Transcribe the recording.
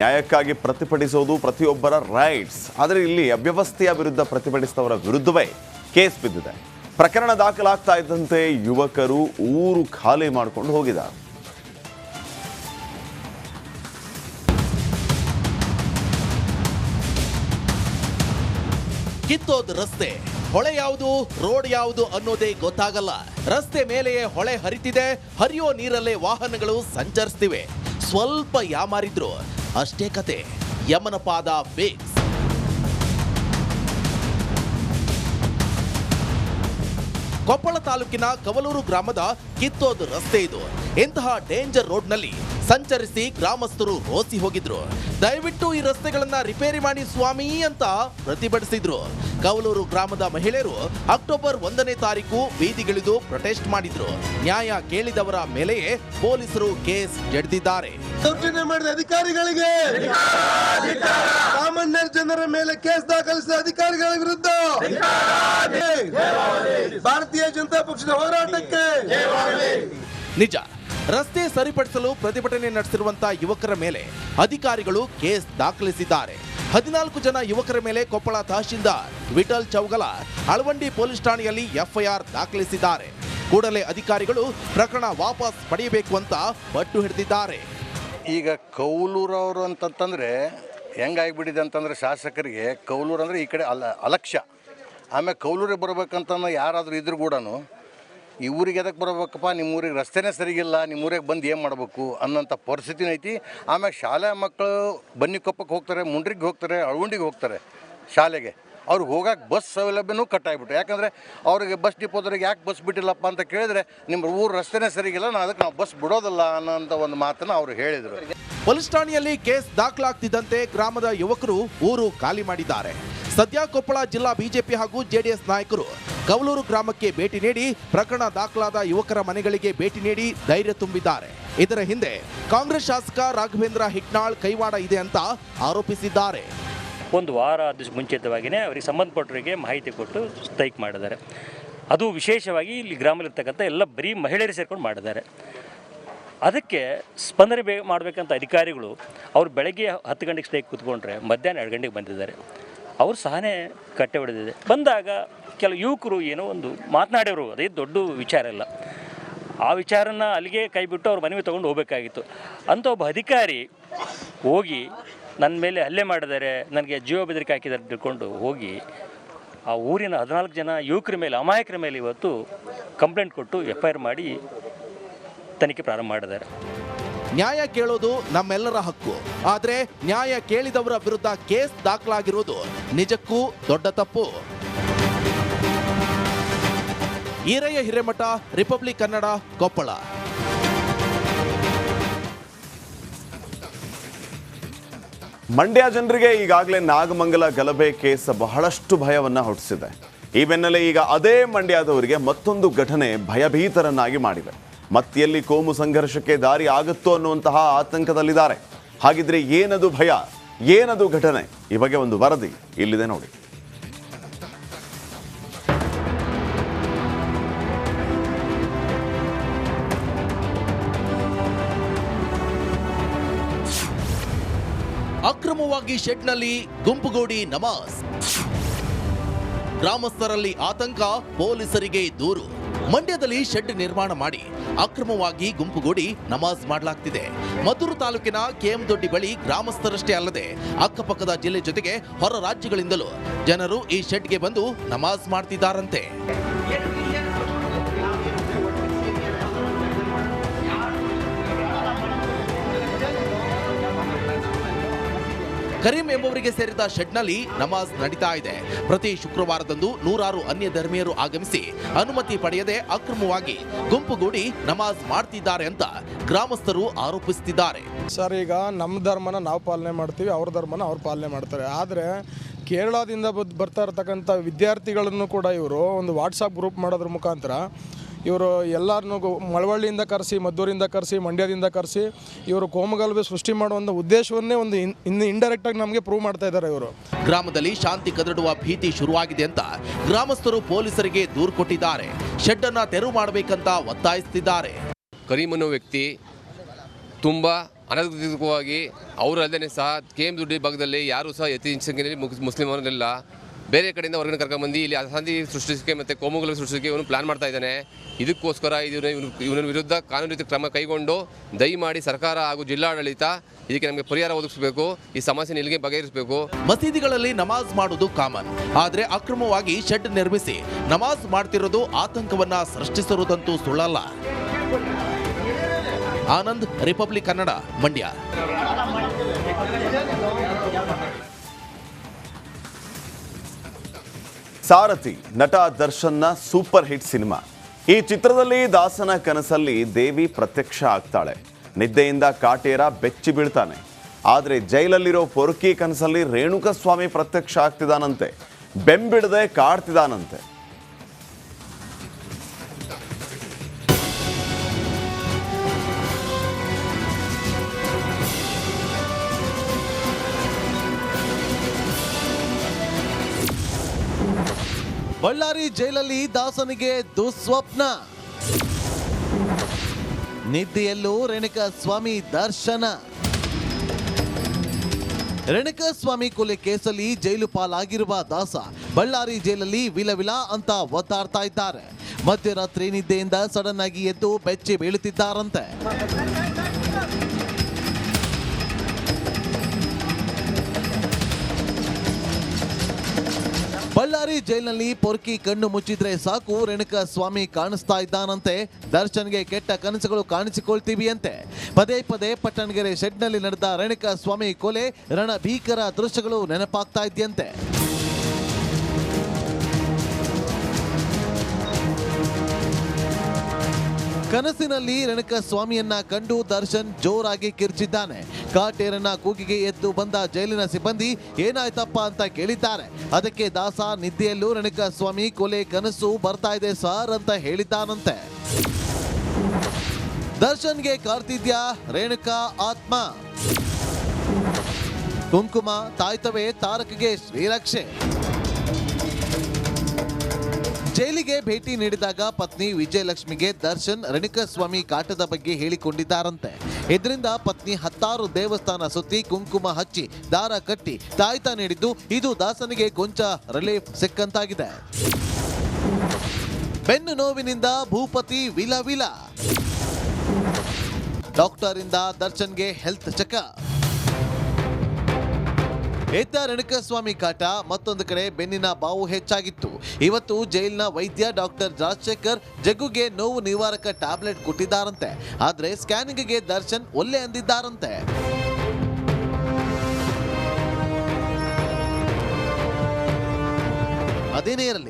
ನ್ಯಾಯಕ್ಕಾಗಿ ಪ್ರತಿಭಟಿಸುವುದು ಪ್ರತಿಯೊಬ್ಬರ ರೈಟ್ಸ್. ಆದರೆ ಇಲ್ಲಿ ಅವ್ಯವಸ್ಥೆಯ ವಿರುದ್ಧ ಪ್ರತಿಭಟಿಸಿದವರ ವಿರುದ್ಧವೇ ಕೇಸ್ ಬಿದ್ದಿದೆ. ಪ್ರಕರಣ ದಾಖಲಾಗ್ತಾ ಇದ್ದಂತೆ ಯುವಕರು ಊರು ಖಾಲಿ ಮಾಡಿಕೊಂಡು ಹೋಗಿದ್ದಾರೆ. ಕಿತ್ತೋದ ರಸ್ತೆ, ಹೊಳೆ ಯಾವುದು ರೋಡ್ ಯಾವುದು ಅನ್ನೋದೇ ಗೊತ್ತಾಗಲ್ಲ. ರಸ್ತೆ ಮೇಲೆಯೇ ಹೊಳೆ ಹರಿತಿದೆ, ಹರಿಯೋ ನೀರಲ್ಲೇ ವಾಹನಗಳು ಸಂಚರಿಸ್ತಿವೆ. ಸ್ವಲ್ಪ ಯಾಮಾರಿದ್ರು ಅಷ್ಟೇ ಕತೆ. ಯಮನ ಪಾದ ಫಿಕ್ಸ್. ಕೊಪ್ಪಳ ತಾಲೂಕಿನ ಕವಲೂರು ಗ್ರಾಮದ ಕಿತ್ತೋದ ರಸ್ತೆ ಇದು. ಇಂತಹ ಡೇಂಜರ್ ರೋಡ್ನಲ್ಲಿ ಸಂಚರಿಸಿ ಗ್ರಾಮಸ್ಥರು ರೋಸಿ ಹೋಗಿದ್ರು. ದಯವಿಟ್ಟು ಈ ರಸ್ತೆಗಳನ್ನ ರಿಪೇರಿ ಮಾಡಿ ಸ್ವಾಮಿ ಅಂತ ಪ್ರತಿಭಟಿಸಿದ್ರು. ಕವಲೂರು ಗ್ರಾಮದ ಮಹಿಳೆಯರು ಅಕ್ಟೋಬರ್ 1ನೇ ತಾರೀಕು ಬೀದಿಗಿಳಿದು ಪ್ರೊಟೆಸ್ಟ್ ಮಾಡಿದ್ರು. ನ್ಯಾಯ ಕೇಳಿದವರ ಮೇಲೆಯೇ ಪೊಲೀಸರು ಕೇಸ್ ಜಡಿದಿದ್ದಾರೆ. ದೌರ್ಜನ್ಯ ಮಾಡಿದ ಅಧಿಕಾರಿಗಳಿಗೆ, ಸಾಮಾನ್ಯ ಜನರ ಮೇಲೆ ಕೇಸ್ ದಾಖಲಿಸಿದ ಅಧಿಕಾರಿಗಳ ವಿರುದ್ಧ ಭಾರತೀಯ ಜನತಾ ಪಕ್ಷದ ಹೋರಾಟಕ್ಕೆ. ನಿಜ, ರಸ್ತೆ ಸರಿಪಡಿಸಲು ಪ್ರತಿಭಟನೆ ನಡೆಸಿರುವಂತಹ ಯುವಕರ ಮೇಲೆ ಅಧಿಕಾರಿಗಳು ಕೇಸ್ ದಾಖಲಿಸಿದ್ದಾರೆ. 14 ಜನ ಯುವಕರ ಮೇಲೆ ಕೊಪ್ಪಳ ತಹಶೀಲ್ದಾರ್ ವಿಠಲ್ ಚೌಗಲ ಅಳವಂಡಿ ಪೊಲೀಸ್ ಠಾಣೆಯಲ್ಲಿ ಎಫ್ಐಆರ್ ದಾಖಲಿಸಿದ್ದಾರೆ. ಕೂಡಲೇ ಅಧಿಕಾರಿಗಳು ಪ್ರಕರಣ ವಾಪಸ್ ಪಡೆಯಬೇಕು ಅಂತ ಪಟ್ಟು ಹಿಡಿದಿದ್ದಾರೆ. ಈಗ ಕೌಲೂರವರು ಅಂತಂತಂದರೆ ಹೆಂಗಾಗಿಬಿಟ್ಟಿದೆ ಅಂತಂದರೆ, ಶಾಸಕರಿಗೆ ಕೌಲೂರು ಅಂದರೆ ಈ ಕಡೆ ಅಲಕ್ಷ್ಯ. ಆಮೇಲೆ ಕೌಲೂರಿಗೆ ಬರ್ಬೇಕಂತ ಯಾರಾದರೂ ಇದ್ರು ಕೂಡ ಈ ಊರಿಗೆ ಎದಕ್ಕೆ ಬರ್ಬೇಕಪ್ಪ, ನಿಮ್ಮ ಊರಿಗೆ ರಸ್ತೆನೇ ಸರಿಗಿಲ್ಲ, ನಿಮ್ಮ ಊರಿಗೆ ಬಂದು ಏನು ಮಾಡಬೇಕು ಅನ್ನೋಂಥ ಪರಿಸ್ಥಿತಿನ ಐತಿ. ಆಮೇಲೆ ಶಾಲೆ ಮಕ್ಕಳು ಬನ್ನಿಕೊಪ್ಪಕ್ಕೆ ಹೋಗ್ತಾರೆ, ಮುಂಡ್ರಿಗೆ ಹೋಗ್ತಾರೆ, ಅಳವಂಡಿಗೆ ಹೋಗ್ತಾರೆ ಶಾಲೆಗೆ. ಅವ್ರಿಗೆ ಹೋಗಕ್ಕೆ ಬಸ್ ಸೌಲಭ್ಯನೂ ಕಟ್ಟಾಗಿಬಿಟ್ಟು. ಯಾಕಂದರೆ ಅವರಿಗೆ ಬಸ್ ಡಿಪೋದವ್ರಿಗೆ ಯಾಕೆ ಬಸ್ ಬಿಟ್ಟಿಲ್ಲಪ್ಪ ಅಂತ ಕೇಳಿದರೆ, ನಿಮ್ಮ ಊರು ರಸ್ತೆನೇ ಸರಿಗಿಲ್ಲ, ಅದಕ್ಕೆ ನಾವು ಬಸ್ ಬಿಡೋದಿಲ್ಲ ಅನ್ನೋಂಥ ಒಂದು ಮಾತನ್ನು ಅವರು ಹೇಳಿದರು. ಪೊಲೀಸ್ ಠಾಣೆಯಲ್ಲಿ ಕೇಸ್ ದಾಖಲಾಗ್ತಿದ್ದಂತೆ ಗ್ರಾಮದ ಯುವಕರು ಊರು ಖಾಲಿ ಮಾಡಿದ್ದಾರೆ. ಸದ್ಯ ಕೊಪ್ಪಳ ಜಿಲ್ಲಾ ಬಿಜೆಪಿ ಹಾಗೂ ಜೆಡಿಎಸ್ ನಾಯಕರು ಕವಲೂರು ಗ್ರಾಮಕ್ಕೆ ಭೇಟಿ ನೀಡಿ ಪ್ರಕರಣ ದಾಖಲಾದ ಯುವಕರ ಮನೆಗಳಿಗೆ ಭೇಟಿ ನೀಡಿ ಧೈರ್ಯ ತುಂಬಿದ್ದಾರೆ. ಇದರ ಹಿಂದೆ ಕಾಂಗ್ರೆಸ್ ಶಾಸಕ ರಾಘವೇಂದ್ರ ಹಿಟ್ನಾಳ್ ಕೈವಾಡ ಇದೆ ಅಂತ ಆರೋಪಿಸಿದ್ದಾರೆ. ಒಂದು ವಾರ ಮುಂಚಿತವಾಗಿಯೇ ಅವರಿಗೆ ಸಂಬಂಧಪಟ್ಟವರಿಗೆ ಮಾಹಿತಿ ಕೊಟ್ಟು ಸ್ಟ್ರೈಕ್ ಮಾಡಿದ್ದಾರೆ. ಅದು ವಿಶೇಷವಾಗಿ ಇಲ್ಲಿ ಗ್ರಾಮದಲ್ಲಿರ್ತಕ್ಕಂಥ ಎಲ್ಲ ಬರೀ ಮಹಿಳೆಯರು ಸೇರ್ಕೊಂಡು ಮಾಡಿದ್ದಾರೆ. ಅದಕ್ಕೆ ಸ್ಪಂದನೆ ಮಾಡಬೇಕಂತ ಅಧಿಕಾರಿಗಳು ಅವರು ಬೆಳಗ್ಗೆ 10 ಗಂಟೆಗೆ ಸ್ಟ್ರೈಕ್ ಕೂತ್ಕೊಂಡ್ರೆ ಮಧ್ಯಾಹ್ನ 2 ಗಂಟೆಗೆ ಬಂದಿದ್ದಾರೆ. ಅವರು ಸಹನೆ ಕಟ್ಟೆ ಹೊಡೆದಿದೆ. ಬಂದಾಗ ಕೆಲವು ಯುವಕರು ಏನೋ ಒಂದು ಮಾತನಾಡಿದ್ರು, ಅದೇ ದೊಡ್ಡ ವಿಚಾರ ಇಲ್ಲ. ಆ ವಿಚಾರನ ಅಲ್ಲಿಗೆ ಕೈಬಿಟ್ಟು ಅವ್ರ ಮನೆಗೆ ತೊಗೊಂಡು ಹೋಗಬೇಕಾಗಿತ್ತು. ಅಂತ ಒಬ್ಬ ಅಧಿಕಾರಿ ಹೋಗಿ ನನ್ನ ಮೇಲೆ ಹಲ್ಲೆ ಮಾಡಿದ್ದಾರೆ, ನನಗೆ ಜೀವ ಬೆದರಿಕೆ ಹಾಕಿದ್ದಾರೆ ತಿಳ್ಕೊಂಡು ಹೋಗಿ ಆ ಊರಿನ 14 ಜನ ಯುವಕರ ಮೇಲೆ, ಅಮಾಯಕರ ಮೇಲೆ ಇವತ್ತು ಕಂಪ್ಲೇಂಟ್ ಕೊಟ್ಟು FIR ಮಾಡಿ ತನಿಖೆ ಪ್ರಾರಂಭ ಮಾಡಿದ್ದಾರೆ. ನ್ಯಾಯ ಕೇಳೋದು ನಮ್ಮೆಲ್ಲರ ಹಕ್ಕು. ಆದ್ರೆ ನ್ಯಾಯ ಕೇಳಿದವರ ವಿರುದ್ಧ ಕೇಸ್ ದಾಖಲಾಗಿರುವುದು ನಿಜಕ್ಕೂ ದೊಡ್ಡ ತಪ್ಪು. ಈರಯ್ಯ ಹಿರೇಮಠ, ರಿಪಬ್ಲಿಕ್ ಕನ್ನಡ, ಕೊಪ್ಪಳ. ಮಂಡ್ಯ ಜನರಿಗೆ ಈಗಾಗಲೇ ನಾಗಮಂಗಲ ಗಲಭೆ ಕೇಸ್ ಬಹಳಷ್ಟು ಭಯವನ್ನ ಹುಟ್ಟಿಸಿದೆ. ಈ ಬೆನ್ನಲ್ಲೇ ಈಗ ಅದೇ ಮಂಡ್ಯದವರಿಗೆ ಮತ್ತೊಂದು ಘಟನೆ ಭಯಭೀತರನ್ನಾಗಿ ಮಾಡಿದೆ. ಮತ್ತೆಲ್ಲಿ ಕೋಮು ಸಂಘರ್ಷಕ್ಕೆ ದಾರಿ ಆಗುತ್ತೋ ಅನ್ನುವಂತಹ ಆತಂಕದಲ್ಲಿದ್ದಾರೆ. ಹಾಗಿದ್ರೆ ಏನದು ಭಯ, ಏನದು ಘಟನೆ? ಈ ಬಗ್ಗೆ ಒಂದು ವರದಿ ಇಲ್ಲಿದೆ ನೋಡಿ. ಅಕ್ರಮವಾಗಿ ಶೆಡ್ನಲ್ಲಿ ಗುಂಪುಗೂಡಿ ನಮಾಜ್. ಗ್ರಾಮಸ್ಥರಲ್ಲಿ ಆತಂಕ, ಪೊಲೀಸರಿಗೆ ದೂರು. ಮಂಡ್ಯದಲ್ಲಿ ಶೆಡ್ ನಿರ್ಮಾಣ ಮಾಡಿ ಅಕ್ರಮವಾಗಿ ಗುಂಪುಗೂಡಿ ನಮಾಜ್ ಮಾಡಲಾಗ್ತಿದೆ. ಮದ್ದೂರು ತಾಲೂಕಿನ KM ದೊಡ್ಡಿ ಬಳಿ ಗ್ರಾಮಸ್ಥರಷ್ಟೇ ಅಲ್ಲದೆ ಅಕ್ಕಪಕ್ಕದ ಜಿಲ್ಲೆ ಜೊತೆಗೆ ಹೊರ ರಾಜ್ಯಗಳಿಂದಲೂ ಜನರು ಈ ಶೆಡ್ಗೆ ಬಂದು ನಮಾಜ್ ಮಾಡ್ತಿದ್ದಾರಂತೆ. ಕರೀಂ ಎಂಬುವರಿಗೆ ಸೇರಿದ ಶೆಡ್ನಲ್ಲಿ ನಮಾಜ್ ನಡೀತಾ ಇದೆ. ಪ್ರತಿ ಶುಕ್ರವಾರದಂದು ನೂರಾರು ಅನ್ಯ ಧರ್ಮೀಯರು ಆಗಮಿಸಿ ಅನುಮತಿ ಪಡೆಯದೆ ಅಕ್ರಮವಾಗಿ ಗುಂಪುಗೂಡಿ ನಮಾಜ್ ಮಾಡ್ತಿದ್ದಾರೆ ಅಂತ ಗ್ರಾಮಸ್ಥರು ಆರೋಪಿಸುತ್ತಿದ್ದಾರೆ. ಸರ್, ಈಗ ನಮ್ಮ ಧರ್ಮನ ನಾವು ಪಾಲನೆ ಮಾಡ್ತೀವಿ, ಅವ್ರ ಧರ್ಮನ ಅವ್ರು ಪಾಲನೆ ಮಾಡ್ತಾರೆ. ಆದರೆ ಕೇರಳದಿಂದ ಬರ್ತಾ ಇರತಕ್ಕಂಥ ವಿದ್ಯಾರ್ಥಿಗಳನ್ನು ಕೂಡ ಇವರು ಒಂದು ವಾಟ್ಸಪ್ ಗ್ರೂಪ್ ಮಾಡೋದ್ರ ಮುಖಾಂತರ ಇವರು ಎಲ್ಲರನ್ನೂ ಮಳವಳ್ಳಿಯಿಂದ ಕರೆಸಿ, ಮದ್ದೂರಿಂದ ಕರೆಸಿ, ಮಂಡ್ಯದಿಂದ ಕರೆಸಿ ಇವರು ಕೋಮುಗಲಭೆ ಸೃಷ್ಟಿ ಮಾಡುವಂಥ ಉದ್ದೇಶವನ್ನೇ ಒಂದು ಇಂಡೈರೆಕ್ಟಾಗಿ ನಮಗೆ ಪ್ರೂವ್ ಮಾಡ್ತಾ ಇದ್ದಾರೆ ಇವರು. ಗ್ರಾಮದಲ್ಲಿ ಶಾಂತಿ ಕದಡುವ ಭೀತಿ ಶುರುವಾಗಿದೆ ಅಂತ ಗ್ರಾಮಸ್ಥರು ಪೊಲೀಸರಿಗೆ ದೂರು ಕೊಟ್ಟಿದ್ದಾರೆ. ಶೆಡ್ ಅನ್ನ ತೆರವು ಮಾಡಬೇಕಂತ ಒತ್ತಾಯಿಸುತ್ತಿದ್ದಾರೆ. ಕರೀಮ್ ಅನ್ನೋ ವ್ಯಕ್ತಿ ತುಂಬ ಅನಧಿಕೃತವಾಗಿ ಅವರು ಅಲ್ಲದೆ ಸಹ KM ದೊಡ್ಡಿ ಭಾಗದಲ್ಲಿ ಯಾರೂ ಸಹ ಅತಿ ಹೆಚ್ಚಿನ ಸಂಖ್ಯೆಯಲ್ಲಿ ಮುಸ್ಲಿಮರನ್ನೆಲ್ಲ ಬೇರೆ ಕಡೆಯಿಂದ ಹೊರಗಡೆ ಕರ್ಕೊಂಡ್ಬಂದು ಇಲ್ಲಿ ಅಶಾಂತಿ ಸೃಷ್ಟಿಸಕ್ಕೆ ಮತ್ತು ಕೋಮುಗಲ ಸೃಷ್ಟಿಸಕ್ಕೆ ಇವನು ಪ್ಲಾನ್ ಮಾಡ್ತಾ ಇದ್ದಾನೆ. ಇದಕ್ಕೋಸ್ಕರ ಇವನ ವಿರುದ್ಧ ಕಾನೂನು ರೀತಿ ಕ್ರಮ ಕೈಗೊಂಡು ದಯಮಾಡಿ ಸರ್ಕಾರ ಹಾಗೂ ಜಿಲ್ಲಾಡಳಿತ ಇದಕ್ಕೆ ನಮಗೆ ಪರಿಹಾರ ಒದಗಿಸಬೇಕು. ಈ ಸಮಸ್ಯೆ ಇಲ್ಲಿಗೆ ಬಗೆಹರಿಸಬೇಕು. ಮಸೀದಿಗಳಲ್ಲಿ ನಮಾಜ್ ಮಾಡುವುದು ಕಾಮನ್, ಆದ್ರೆ ಅಕ್ರಮವಾಗಿ ಶೆಡ್ ನಿರ್ಮಿಸಿ ನಮಾಜ್ ಮಾಡ್ತಿರೋದು ಆತಂಕವನ್ನ ಸೃಷ್ಟಿಸಿರುವುದಂತೂ ಸುಳ್ಳಲ್ಲ. ಆನಂದ್, ರಿಪಬ್ಲಿಕ್ ಕನ್ನಡ, ಮಂಡ್ಯ. ಸಾರಥಿ ನಟ ದರ್ಶನ್ನ ಸೂಪರ್ ಹಿಟ್ ಸಿನಿಮಾ. ಈ ಚಿತ್ರದಲ್ಲಿ ದಾಸನ ಕನಸಲ್ಲಿ ದೇವಿ ಪ್ರತ್ಯಕ್ಷ ಆಗ್ತಾಳೆ. ನಿದ್ದೆಯಿಂದ ಕಾಟೇರ ಬೆಚ್ಚಿ ಬೀಳ್ತಾನೆ. ಆದರೆ ಜೈಲಲ್ಲಿರೋ ಪೊರ್ಕಿ ಕನಸಲ್ಲಿ ರೇಣುಕಸ್ವಾಮಿ ಪ್ರತ್ಯಕ್ಷ ಆಗ್ತಿದ್ದಾನಂತೆ. ಬೆಂಬಿಡದೆ ಕಾಡ್ತಿದ್ದಾನಂತೆ. ಬಳ್ಳಾರಿ ಜೈಲಲ್ಲಿ ದಾಸನಿಗೆ ದುಸ್ವಪ್ನ. ನಿದ್ದೆಯಲ್ಲೂ ರೇಣುಕಸ್ವಾಮಿ ದರ್ಶನ. ರೇಣುಕಸ್ವಾಮಿ ಕೊಲೆ ಕೇಸಲ್ಲಿ ಜೈಲು ಪಾಲಾಗಿರುವ ದಾಸ ಬಳ್ಳಾರಿ ಜೈಲಲ್ಲಿ ವಿಲವಿಲ ಅಂತ ಒದ್ದಾಡ್ತಾ ಇದ್ದಾರೆ. ಮಧ್ಯರಾತ್ರಿ ನಿದ್ದೆಯಿಂದ ಸಡನ್ ಆಗಿ ಎದ್ದು ಬೆಚ್ಚಿ ಬೀಳುತ್ತಿದ್ದಾರಂತೆ. ಬಳ್ಳಾರಿ ಜೈಲಿನಲ್ಲಿ ಪೊರ್ಕಿ ಕಣ್ಣು ಮುಚ್ಚಿದ್ರೆ ಸಾಕು ರೇಣುಕಸ್ವಾಮಿ ಕಾಣಿಸ್ತಾ ಇದ್ದಾನಂತೆ. ದರ್ಶನ್ಗೆ ಕೆಟ್ಟ ಕನಸುಗಳು ಕಾಣಿಸಿಕೊಳ್ತೀವಿ ಅಂತೆ. ಪದೇ ಪದೇ ಪಟ್ಟಣಗೆರೆ ಶೆಡ್ನಲ್ಲಿ ನಡೆದ ರೇಣುಕಸ್ವಾಮಿ ಕೊಲೆ ರಣಭೀಕರ ದೃಶ್ಯಗಳು ನೆನಪಾಗ್ತಾ ಇದೆಯಂತೆ. ಕನಸಿನಲ್ಲಿ ರೇಣುಕಸ್ವಾಮಿಯನ್ನ ಕಂಡು ದರ್ಶನ್ ಜೋರಾಗಿ ಕಿರ್ಚಿದ್ದಾನೆ. ಕಾಟೇರನ ಕೂಗಿಗೆ ಎದ್ದು ಬಂದ ಜೈಲಿನ ಸಿಬ್ಬಂದಿ ಏನಾಯ್ತಪ್ಪ ಅಂತ ಕೇಳಿದ್ದಾರೆ. ಅದಕ್ಕೆ ದಾಸ ನಿದ್ದೆಯಲ್ಲೂ ರೇಣುಕಸ್ವಾಮಿ ಕೊಲೆ ಕನಸು ಬರ್ತಾ ಇದೆ ಸರ್ ಅಂತ ಹೇಳಿದ್ದಾನಂತೆ. ದರ್ಶನ್ಗೆ ಕಾರ್ತಿದ್ಯಾ ರೇಣುಕಾ ಆತ್ಮ. ಕುಂಕುಮ ತಾಯ್ತವೇ ತಾರಕಗೆ ಶ್ರೀರಕ್ಷೆ. ಜೈಲಿಗೆ ಭೇಟಿ ನೀಡಿದಾಗ ಪತ್ನಿ ವಿಜಯಲಕ್ಷ್ಮಿಗೆ ದರ್ಶನ್ ರೇಣುಕಸ್ವಾಮಿ ಕಾಟದ ಬಗ್ಗೆ ಹೇಳಿಕೊಂಡಿದ್ದಾರಂತೆ. ಇದರಿಂದ ಪತ್ನಿ 10 ದೇವಸ್ಥಾನ ಸುತ್ತಿ ಕುಂಕುಮ ಹಚ್ಚಿ ದಾರ ಕಟ್ಟಿ ತಾಯ್ತ ನೀಡಿದ್ದು ಇದು ದಾಸನಿಗೆ ಕೊಂಚ ರಿಲೀಫ್ ಸಿಕ್ಕಂತಾಗಿದೆ. ಬೆನ್ನು ನೋವಿನಿಂದ ಭೂಪತಿ ವಿಲವಿಲ. ಡಾಕ್ಟರ್ ಇಂದ ದರ್ಶನ್ಗೆ ಹೆಲ್ತ್ ಚೆಕಪ್. ಎದ್ದ ರೇಣುಕಸ್ವಾಮಿ ಕಾಟ, ಮತ್ತೊಂದು ಕಡೆ ಬೆನ್ನಿನ ಬಾವು ಹೆಚ್ಚಾಗಿತ್ತು. ಇವತ್ತು ಜೈಲಿನ ವೈದ್ಯ ಡಾಕ್ಟರ್ ರಾಜಶೇಖರ್ ಜಗ್ಗುಗೆ ನೋವು ನಿವಾರಕ ಟ್ಯಾಬ್ಲೆಟ್ ಕೊಟ್ಟಿದ್ದಾರಂತೆ. ಆದ್ರೆ ಸ್ಕ್ಯಾನಿಂಗ್ಗೆ ದರ್ಶನ್ ಒಲ್ಲೆ ಅಂದಿದ್ದಾರಂತೆ. ಅದೇನೇ ಇರಲಿ,